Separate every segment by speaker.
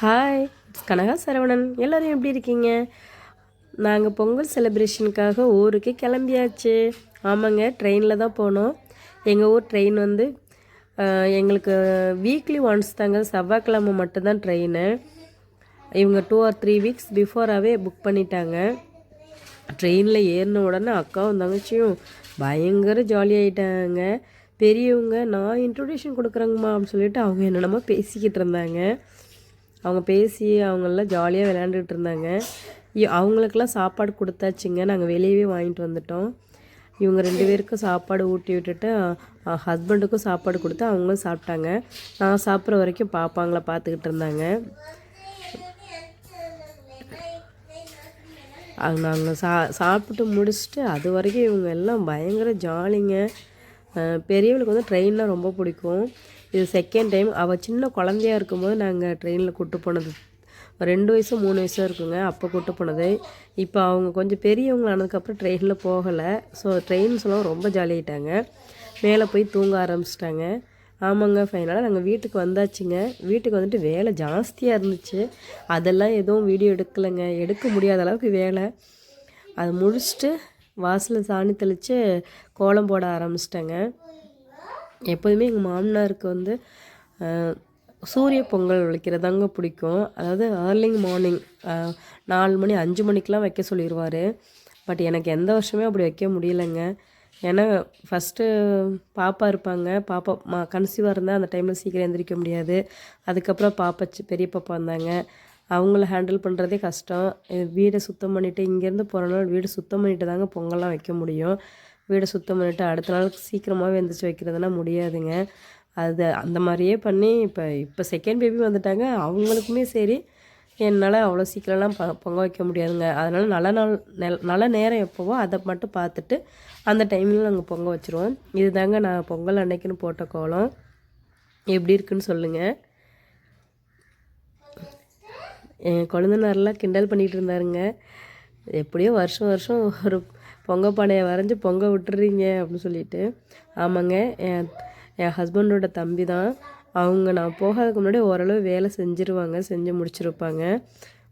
Speaker 1: Hi, it's Kanaka Saravanan. எல்லோரும் எப்படி இருக்கீங்க? நாங்கள் பொங்கல் செலிப்ரேஷனுக்காக ஊருக்கு கிளம்பியாச்சு. ஆமாங்க, ட்ரெயினில் தான் போனோம். எங்கள் ஊர் ட்ரெயின் வந்து எங்களுக்கு வீக்லி ஒன்ஸ் தாங்க, செவ்வாய்க்கிழமை மட்டும்தான் ட்ரெயின். இவங்க 2 or 3 வீக்ஸ் பிஃபோராகவே புக் பண்ணிட்டாங்க. ட்ரெயினில் ஏறின உடனே அக்காவும் தங்கச்சியும் பயங்கர ஜாலியாகிட்டாங்க. பெரியவங்க நான் இன்ட்ரொடக்ஷன் கொடுக்குறேங்கம்மா அப்படின்னு சொல்லிட்டு அவங்க என்னென்னமோ பேசிக்கிட்டு இருந்தாங்க. அவங்க பேசி அவங்கெல்லாம் ஜாலியாக விளையாண்டுக்கிட்டு இருந்தாங்க. அவங்களுக்கெல்லாம் சாப்பாடு கொடுத்தாச்சுங்க. நாங்கள் வெளியவே வாங்கிட்டு வந்துட்டோம். இவங்க 2 பேருக்கும் சாப்பாடு ஊட்டி விட்டுட்டு ஹஸ்பண்டுக்கும் சாப்பாடு கொடுத்து அவங்களும் சாப்பிட்டாங்க. நான் சாப்பிட்ற வரைக்கும் பாப்பாங்களை பார்த்துக்கிட்டு இருந்தாங்க. நாங்கள் சாப்பிட்டு முடிச்சுட்டு அது வரைக்கும் இவங்க எல்லாம் பயங்கர ஜாலிங்க. பெரியவளுக்கு வந்து ட்ரெயின்லாம் ரொம்ப பிடிக்கும். இது செகண்ட் டைம். அவள் சின்ன குழந்தையா இருக்கும்போது நாங்கள் ட்ரெயினில் கூப்பிட்டு போனது 2 வயசோ 3 வயசோ இருக்குங்க, அப்போ கூப்பிட்டு போனது. இப்போ அவங்க கொஞ்சம் பெரியவங்க ஆனதுக்கப்புறம் ட்ரெயினில் போகலை. ஸோ ட்ரெயின் சொல்லவும் ரொம்ப ஜாலியாகிட்டாங்க. மேலே போய் தூங்க ஆரம்பிச்சிட்டாங்க. ஆமாங்க, ஃபைனலாக நாங்கள் வீட்டுக்கு வந்தாச்சுங்க. வீட்டுக்கு வந்துட்டு வேலை ஜாஸ்தியாக இருந்துச்சு. அதெல்லாம் எதுவும் வீடியோ எடுக்கலைங்க, எடுக்க முடியாத அளவுக்கு வேலை. அதை முடிச்சுட்டு வாசலில் சாணி தெளித்து கோலம் போட ஆரம்பிச்சிட்டேங்க. எப்போதுமே எங்கள் மாமனாருக்கு வந்து சூரிய பொங்கல் வைக்கிறதாங்க பிடிக்கும். அதாவது ஏர்லிங் மார்னிங் 4 மணி 5 மணிக்கெலாம் வைக்க சொல்லிடுவார். பட் எனக்கு எந்த வருஷமே அப்படி வைக்க முடியலைங்க. ஏன்னா ஃபஸ்ட்டு பாப்பா இருப்பாங்க. பாப்பா கன்சீவாக இருந்தால் அந்த டைமில் சீக்கிரம் எழுந்திரிக்க முடியாது. அதுக்கப்புறம் பெரிய பாப்பா வந்தாங்க. அவங்கள ஹேண்டில் பண்ணுறதே கஷ்டம். வீடை சுத்தம் பண்ணிவிட்டு இங்கேருந்து போகிற நாள் வீடு சுத்தம் பண்ணிவிட்டு தாங்க பொங்கல்லாம் வைக்க முடியும். வீடை சுத்தம் பண்ணிவிட்டு அடுத்த நாளுக்கு சீக்கிரமாகவே எழுந்திரிச்சி வைக்கிறதுனா முடியாதுங்க. அது அந்த மாதிரியே பண்ணி இப்போ செகண்ட் பேபி வந்துட்டாங்க. அவங்களுக்குமே சரி என்னால் அவ்வளோ சீக்கிரம்லாம் பொங்க வைக்க முடியாதுங்க. அதனால் நல்ல நேரம் எப்போவோ அதை மட்டும் பார்த்துட்டு அந்த டைமில் நாங்கள் பொங்க வச்சுருவோம். இது தாங்க நான் பொங்கல் அன்னைக்குன்னு போட்ட கோலம். எப்படி இருக்குன்னு சொல்லுங்கள். என் கொழுந்தனாரெலாம் கிண்டல் பண்ணிகிட்டு இருந்தாருங்க. எப்படியோ வருஷம் வருஷம் ஒரு பொங்க பானையை வரைஞ்சி பொங்க விட்டுறீங்க அப்படின்னு சொல்லிட்டு. ஆமாங்க, என் ஹஸ்பண்டோட தம்பி தான். அவங்க நான் போகாததுக்கு முன்னாடி ஓரளவு வேலை செஞ்சு முடிச்சிருப்பாங்க.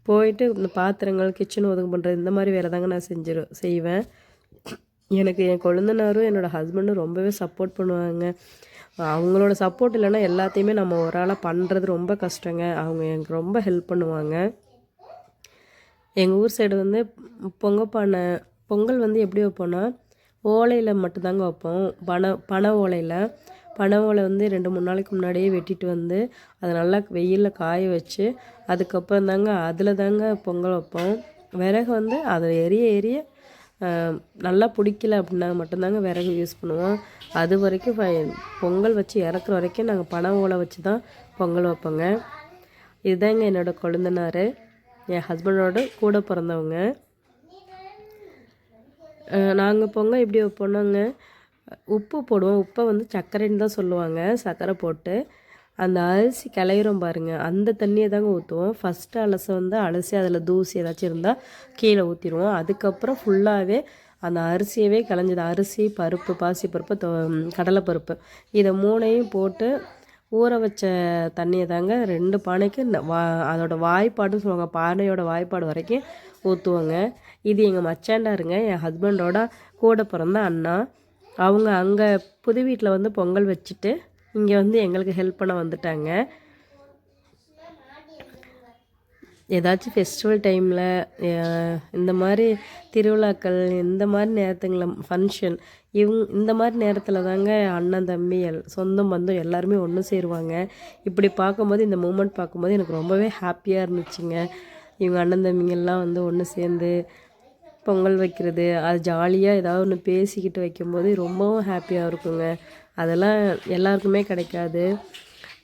Speaker 1: போயிட்டு இந்த பாத்திரங்கள் கிச்சன் ஒதுங்க பண்ணுறது இந்த மாதிரி வேலை தாங்க நான் செய்வேன். எனக்கு என் கொழுந்தனாரும் என்னோடய ஹஸ்பண்டும் ரொம்பவே சப்போர்ட் பண்ணுவாங்க. அவங்களோட சப்போர்ட் இல்லைன்னா எல்லாத்தையுமே நம்ம ஒரு ஆளாக பண்ணுறது ரொம்ப கஷ்டங்க. அவங்க எனக்கு ரொம்ப ஹெல்ப் பண்ணுவாங்க. எங்கள் ஊர் சைடு வந்து பொங்கல் வந்து எப்படி வைப்போன்னா ஓலையில் மட்டும்தாங்க வைப்போம். பனை ஓலை வந்து 2-3 நாளைக்கு முன்னாடியே வெட்டிட்டு வந்து அதை நல்லா வெயிலில் காய வச்சு அதுக்கப்புறம் தாங்க அதில் தாங்க பொங்கல் வைப்போம். விறகு வந்து அதை எரிய நல்லா பிடிக்கல அப்படின்னா மட்டும்தாங்க விறகு யூஸ் பண்ணுவோம். அது வரைக்கும் பொங்கல் வச்சு இறக்குற வரைக்கும் நாங்கள் பனை ஓலை வச்சு தான் பொங்கல் வைப்போங்க. இதுதாங்க என்னோடய கொழுந்தனார், என் ஹஸ்பண்டோட கூட பிறந்தவங்க. நாங்கள் பொங்கல் எப்படி வைப்போனாங்க, உப்பு போடுவோம். உப்பை வந்து சர்க்கரைன்னு தான் சொல்லுவாங்க. சர்க்கரை போட்டு அந்த அரிசி கிளையிறோம் பாருங்கள், அந்த தண்ணியை தாங்க ஊற்றுவோம். ஃபஸ்ட்டு அலசி அதில் தூசி ஏதாச்சும் இருந்தால் கீழே ஊற்றிடுவோம். அதுக்கப்புறம் ஃபுல்லாகவே அந்த அரிசியவே களைஞ்சது, அரிசி பருப்பு, பாசிப்பருப்பு, கடலைப்பருப்பு, இதை 3ஐயும் போட்டு ஊற வச்ச தண்ணியை தாங்க 2 பானைக்கு அதோட வாய்ப்பாடுன்னு சொல்லுவாங்க, பானையோட வாய்ப்பாடு வரைக்கும் ஊற்றுவோங்க. இது எங்கள் மச்சாண்டாருங்க, என் ஹஸ்பண்டோட கூட பிறந்த அண்ணா. அவங்க அங்கே புது வீட்டில் வந்து பொங்கல் வச்சுட்டு இங்கே வந்து எங்களுக்கு ஹெல்ப் பண்ண வந்துட்டாங்க. ஏதாச்சும் ஃபெஸ்டிவல் டைமில் இந்த மாதிரி திருவிழாக்கள் இந்த மாதிரி நேரத்துங்களில் ஃபங்க்ஷன் இந்த மாதிரி நேரத்தில் தாங்க அண்ணன் தம்பி சொந்தம் பந்தம் எல்லாருமே ஒன்று சேருவாங்க. இப்படி பார்க்கும்போது இந்த மூமெண்ட் பார்க்கும்போது எனக்கு ரொம்பவே ஹாப்பியாக இருந்துச்சுங்க. இவங்க அண்ணன் தம்பிங்கெல்லாம் வந்து ஒன்று சேர்ந்து பொங்கல் வைக்கிறது, அது ஜாலியாக ஏதாவது ஒன்று பேசிக்கிட்டு வைக்கும்போது ரொம்பவும் ஹாப்பியாக இருக்குங்க. அதெல்லாம் எல்லாருக்குமே கிடைக்காது.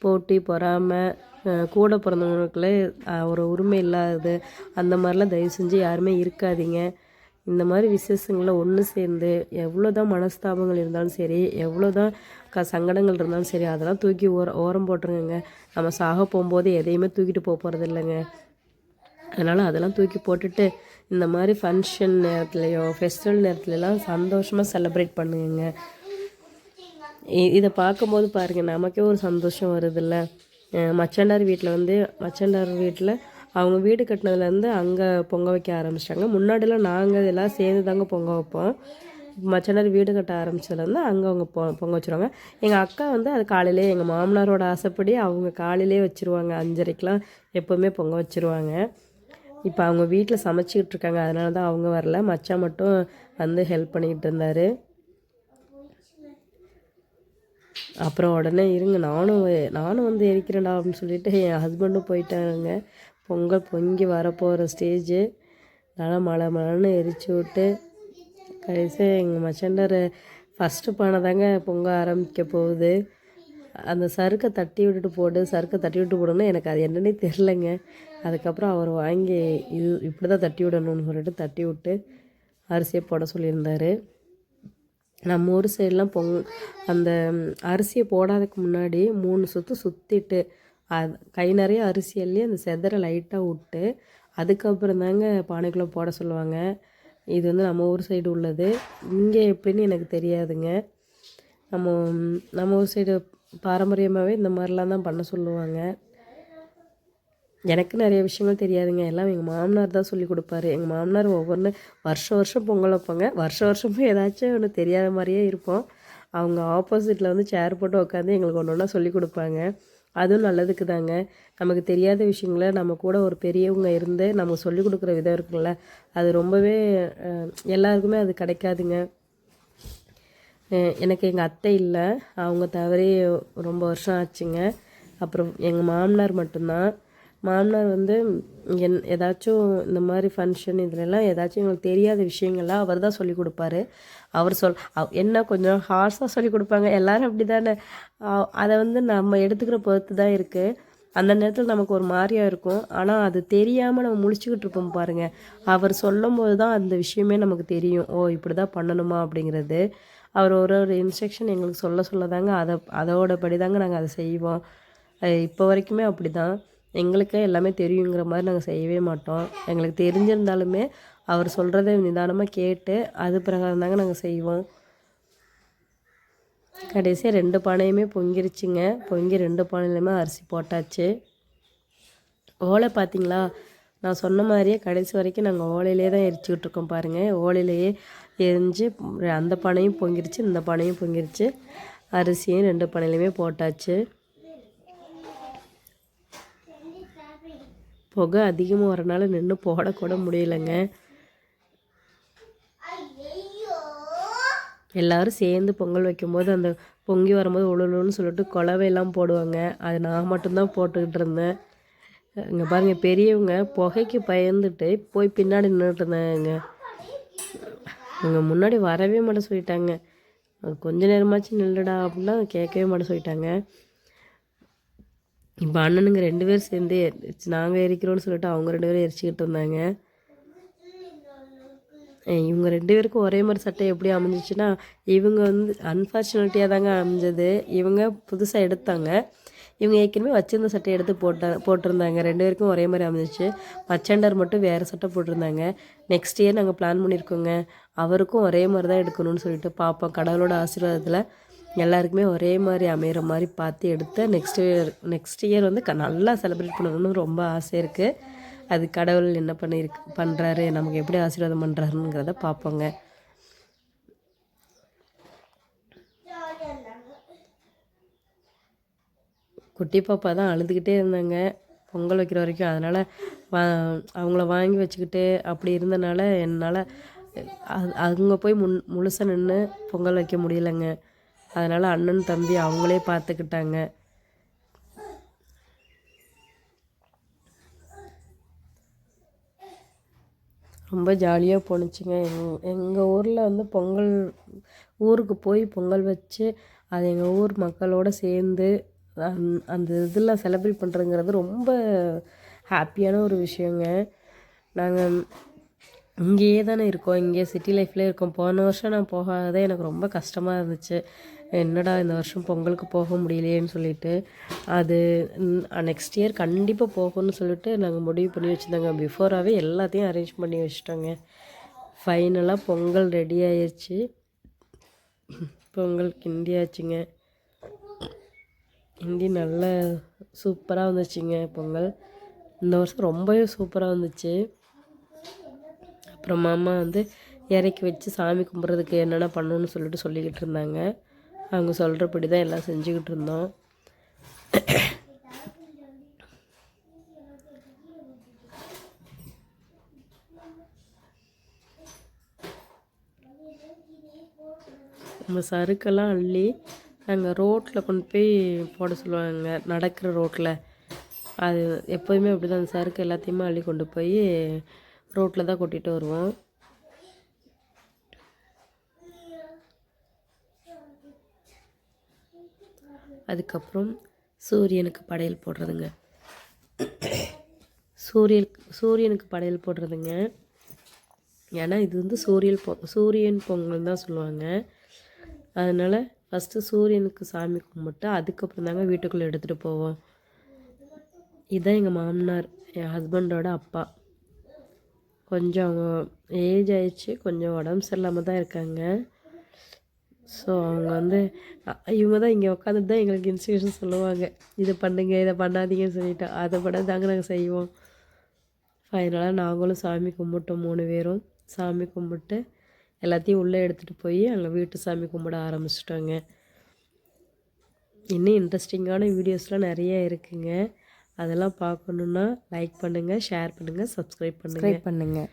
Speaker 1: போட்டி பொறாமை கூட பிறந்தவங்களுக்குள்ளே ஒரு உரிமை இல்லாதது அந்த மாதிரிலாம் தயவு செஞ்சு யாருமே இருக்காதீங்க. இந்த மாதிரி விசேஷங்களில் ஒன்று சேர்ந்து எவ்வளோ தான் மனஸ்தாபங்கள் இருந்தாலும் சரி, எவ்வளோ தான் சங்கடங்கள் இருந்தாலும் சரி, அதெல்லாம் தூக்கி ஓரம் போட்டுருங்க. நம்ம சாக போகும்போது எதையுமே தூக்கிட்டு போகிறது இல்லைங்க. அதனால் அதெல்லாம் தூக்கி போட்டுட்டு இந்த மாதிரி ஃபங்க்ஷன் நேரத்துலையோ ஃபெஸ்டிவல் நேரத்துலலாம் சந்தோஷமாக செலிப்ரேட் பண்ணுங்க. இதை பார்க்கும்போது பாருங்கள், நமக்கே ஒரு சந்தோஷம் வருதில்ல. மச்சாண்டார் வீட்டில் வந்து மச்சாண்டார் வீட்டில் அவங்க வீடு கட்டினதுலேருந்து அங்கே பொங்க வைக்க ஆரம்பிச்சிட்டாங்க. முன்னாடிலாம் நாங்கள் எல்லாம் சேர்ந்து தாங்க பொங்க வைப்போம். மச்சானார் வீடு கட்ட ஆரம்பிச்சதுலேருந்து அங்கே அவங்க பொங்க வச்சுருவாங்க. எங்கள் அக்கா வந்து அது காலையிலே எங்கள் மாமனாரோட ஆசைப்படி அவங்க காலையிலே வச்சுருவாங்க. 5:30க்கெலாம் எப்போவுமே பொங்க வச்சுருவாங்க. இப்போ அவங்க வீட்டில் சமைச்சிக்கிட்டு இருக்காங்க, அதனால தான் அவங்க வரல. மச்சான் மட்டும் வந்து ஹெல்ப் பண்ணிக்கிட்டு இருந்தார். அப்புறம் உடனே இருங்க நானும் வந்து எரிக்கிறேன்டா அப்படின்னு சொல்லிட்டு என் ஹஸ்பண்டும் போயிட்டாங்க. பொங்கல் பொங்கி வரப்போகிற ஸ்டேஜு நல்லா மழைன்னு எரிச்சு விட்டு கடைசியாக எங்கள் மச்சாண்டார் ஃபஸ்ட்டு பானை தாங்க பொங்க ஆரம்பிக்க போகுது. அந்த சறுக்கை தட்டி விட்டு போடணும்னா எனக்கு அது என்னன்னே தெரிலங்க. அதுக்கப்புறம் அவர் வாங்கி இப்படி தான் தட்டி விடணும்னு சொல்லிட்டு தட்டி விட்டு அரிசியை போட சொல்லியிருந்தார். நம்ம ஊர் சைடெலாம் அந்த அரிசியை போடாததுக்கு முன்னாடி 3 சுற்று சுற்றிட்டு அது கை நிறைய அரிசி அள்ளி அந்த செதற லைட்டாக விட்டு அதுக்கப்புறம் தாங்க பானைக்குள்ளே போட சொல்லுவாங்க. இது வந்து நம்ம ஊர் சைடு உள்ளது. இங்கே எப்படின்னு எனக்கு தெரியாதுங்க. நம்ம ஊர் சைடு பாரம்பரியமாகவே இந்த மாதிரிலாம் தான் பண்ண சொல்லுவாங்க. எனக்கு நிறைய விஷயங்கள் தெரியாதுங்க. எல்லாம் எங்கள் மாமனார் தான் சொல்லி கொடுப்பாரு. எங்கள் மாமனார் ஒவ்வொன்று வருஷம் பொங்கல் வைப்பாங்க. வருஷமும் ஏதாச்சும் ஒன்று தெரியாத மாதிரியே இருப்போம். அவங்க ஆப்போசிட்டில் வந்து சேர் போட்டு உட்காந்து எங்களுக்கு ஒன்று ஒன்றா சொல்லி கொடுப்பாங்க. அதுவும் நல்லதுக்கு தாங்க. நமக்கு தெரியாத விஷயங்கள நம்ம கூட ஒரு பெரியவங்க இருந்து நமக்கு சொல்லிக் கொடுக்குற விதம் இருக்குல்ல, அது ரொம்பவே எல்லாருக்குமே அது கிடைக்காதுங்க. எனக்கு எங்கள் அத்தை இல்லை, அவங்க தவறி ரொம்ப வருஷம் ஆச்சுங்க. அப்புறம் எங்கள் மாமனார் மட்டும்தான். மாமனார் வந்து ஏதாச்சும் இந்த மாதிரி ஃபங்க்ஷன் இதுலலாம் ஏதாச்சும் எங்களுக்கு தெரியாத விஷயங்கள்லாம் அவர் தான் சொல்லிக் கொடுப்பாரு. அவர் என்ன கொஞ்சம் ஹார்ஸாக சொல்லிக் கொடுப்பாங்க. எல்லோரும் அப்படி தானே. அதை வந்து நம்ம எடுத்துக்கிற பொறுத்து தான் இருக்குது. அந்த நேரத்தில் நமக்கு ஒரு மாதிரியாக இருக்கும். ஆனால் அது தெரியாமல் நம்ம முழிச்சுக்கிட்டு இருப்போம் பாருங்கள். அவர் சொல்லும் போது தான் அந்த விஷயமே நமக்கு தெரியும். ஓ இப்படி தான் பண்ணணுமா அப்படிங்கிறது. அவர் ஒரு இன்ஸ்ட்ரக்ஷன் எங்களுக்கு சொல்ல தாங்க அதோட படி தாங்க நாங்கள் அதை செய்வோம். இப்போ வரைக்குமே அப்படி தான். எங்களுக்கு எல்லாமே தெரியுங்கிற மாதிரி நாங்கள் செய்யவே மாட்டோம். எங்களுக்கு தெரிஞ்சிருந்தாலுமே அவர் சொல்கிறத நிதானமாக கேட்டு அது பிரகாரம் தாங்க நாங்கள் செய்வோம். கடைசியாக 2 பானையுமே பொங்கிருச்சுங்க. பொங்கி 2 பானையிலுமே அரிசி போட்டாச்சு. ஓலை பார்த்திங்களா, நான் சொன்ன மாதிரியே கடைசி வரைக்கும் நாங்கள் ஓலையிலே தான் எரிச்சிக்கிட்டு இருக்கோம் பாருங்கள். ஓலையிலேயே எரிஞ்சு அந்த பானையும் பொங்கிருச்சு, இந்த பானையும் பொங்கிருச்சு. அரிசியும் 2 பானையிலையுமே போட்டாச்சு. புகை அதிகமாக வரனால நின்று போடக்கூட முடியலைங்க. எல்லோரும் சேர்ந்து பொங்கல் வைக்கும்போது அந்த பொங்கி வரும்போது உழுலுன்னு சொல்லிட்டு குலவையெல்லாம் போடுவாங்க. அது நான் மட்டும்தான் போட்டுக்கிட்டு இருந்தேன். இங்கே பாருங்கள், பெரியவங்க புகைக்கு பயந்துட்டு போய் பின்னாடி நின்றுட்டு இருந்தாங்க. இங்கே முன்னாடி வரவே மாட்டேன் சொல்லிட்டாங்க. கொஞ்ச நேரமாச்சும் நில்லுடா அப்படின்னா கேட்கவே மாட்டேன் சொல்லிட்டாங்க. இப்போ அண்ணனுங்க 2 பேர் சேர்ந்து நாங்கள் எரிக்கிறோன்னு சொல்லிட்டு அவங்க 2 பேரும் எரிச்சிக்கிட்டு இருந்தாங்க. இவங்க 2 பேருக்கும் ஒரே மாதிரி சட்டை எப்படி அமைஞ்சிச்சுன்னா, இவங்க வந்து அன்ஃபார்ச்சுனேட்டியாக தாங்க அமைஞ்சது. இவங்க புதுசாக எடுத்தாங்க. இவங்க ஏற்கனவே வச்சுருந்த சட்டையை எடுத்து போட்டிருந்தாங்க. 2 பேருக்கும் ஒரே மாதிரி அமைஞ்சிச்சு. மச்சாண்டார் மட்டும் வேறு சட்டை போட்டிருந்தாங்க. நெக்ஸ்ட் இயர் நாங்கள் பிளான் பண்ணியிருக்கோங்க. அவருக்கும் ஒரே மாதிரி தான் எடுக்கணும்னு சொல்லிட்டு பார்ப்போம். கடவுளோட ஆசீர்வாதத்தில் எல்லாருக்குமே ஒரே மாதிரி அமைகிற மாதிரி பார்த்து எடுத்து நெக்ஸ்ட் இயர் வந்து நல்லா செலிப்ரேட் பண்ணணும்னு ரொம்ப ஆசை இருக்குது. அது கடவுள் என்ன பண்ணுறாரு, நமக்கு எப்படி ஆசீர்வாதம் பண்ணுறாருங்கிறத பார்ப்போங்க. குட்டி பாப்பா தான் அழுதுகிட்டே இருந்தாங்க பொங்கல் வைக்கிற வரைக்கும். அதனால் அவங்கள வாங்கி வச்சுக்கிட்டு அப்படி இருந்தனால என்னால் அவங்க போய் முழுசாக நின்று பொங்கல் வைக்க முடியலைங்க. அதனால் அண்ணன் தம்பி அவங்களே பார்த்துக்கிட்டாங்க. ரொம்ப ஜாலியாக போணுச்சுங்க. எங்கள் ஊரில் வந்து ஊருக்கு போய் பொங்கல் வச்சு அது எங்கள் ஊர் மக்களோடு சேர்ந்து அந்த இதில் செலிப்ரேட் பண்ணுறதுங்கிறது ரொம்ப ஹாப்பியான ஒரு விஷயங்க. நாங்கள் இங்கேயே தானே இருக்கோம், இங்கே சிட்டி லைஃப்லேயே இருக்கோம். போன வருஷம் நான் போகாதே எனக்கு ரொம்ப கஷ்டமாக இருந்துச்சு. என்னடா இந்த வருஷம் பொங்கலுக்கு போக முடியலையேன்னு சொல்லிட்டு, அது நெக்ஸ்ட் இயர் கண்டிப்பாக போகணும்னு சொல்லிட்டு நாங்கள் முடிவு பண்ணி வச்சுருந்தாங்க. பிஃபோராகவே எல்லாத்தையும் அரேஞ்ச் பண்ணி வச்சுட்டோங்க. ஃபைனலாக பொங்கல் ரெடி ஆயிடுச்சு. பொங்கல் கிண்டியாச்சுங்க. கிண்டி நல்லா சூப்பராக வந்துச்சுங்க பொங்கல். இந்த வருஷம் ரொம்பவே சூப்பராக வந்துச்சு. அப்புறம் மாமா வந்து இறக்கி வச்சு சாமி கும்பிட்றதுக்கு என்னென்ன பண்ணணும்னு சொல்லிக்கிட்டு இருந்தாங்க. அவங்க சொல்கிறபடி தான் எல்லாம் செஞ்சுக்கிட்டு இருந்தோம். நம்ம சறுக்கெல்லாம் அள்ளி நாங்கள் ரோட்டில் கொண்டு போய் போட சொல்லுவாங்க, நடக்கிற ரோட்டில். அது எப்போதுமே அப்படி தான், அந்த சறுக்கு எல்லாத்தையுமே அள்ளி கொண்டு போய் ரோட்டில் தான் கொட்டிகிட்டு வருவோம். அதுக்கப்புறம் சூரியனுக்கு படையல் போடுறதுங்க. சூரியனுக்கு படையல் போடுறதுங்க. ஏன்னா இது வந்து சூரியன் பொங்கல் தான் சொல்லுவாங்க. அதனால் ஃபஸ்ட்டு சூரியனுக்கு சாமி கும்பிட்டு அதுக்கப்புறம் தாங்க வீட்டுக்குள்ளே எடுத்துகிட்டு போவோம். இதுதான் எங்கள் மாமனார், என் ஹஸ்பண்டோட அப்பா. கொஞ்சம் அவங்க ஏஜ் ஆயிடுச்சு, கொஞ்சம் உடம்பு சரியில்லாமல் தான் இருக்காங்க. ஸோ அவங்க வந்து இவங்க தான் இங்கே உட்காந்துட்டு தான் எங்களுக்கு இன்ஸ்ட்ரக்ஷன் சொல்லுவாங்க, இதை பண்ணுங்க இதை பண்ணாதீங்கன்னு சொல்லிவிட்டு. அதை பட தாங்க நாங்கள் செய்வோம். ஃபைனலாக நாங்களும் சாமி கும்பிட்டோம், 3 பேரும் சாமி கும்பிட்டு எல்லாத்தையும் உள்ளே எடுத்துகிட்டு போய் அங்கே வீட்டு சாமி கும்பிட ஆரம்பிச்சிட்டோங்க. இன்னும் இன்ட்ரெஸ்டிங்கான வீடியோஸ்லாம் நிறைய இருக்குங்க. அதெல்லாம் பார்க்கணுன்னா லைக் பண்ணுங்கள், ஷேர் பண்ணுங்கள், சப்ஸ்கிரைப் பண்ணுங்கள்.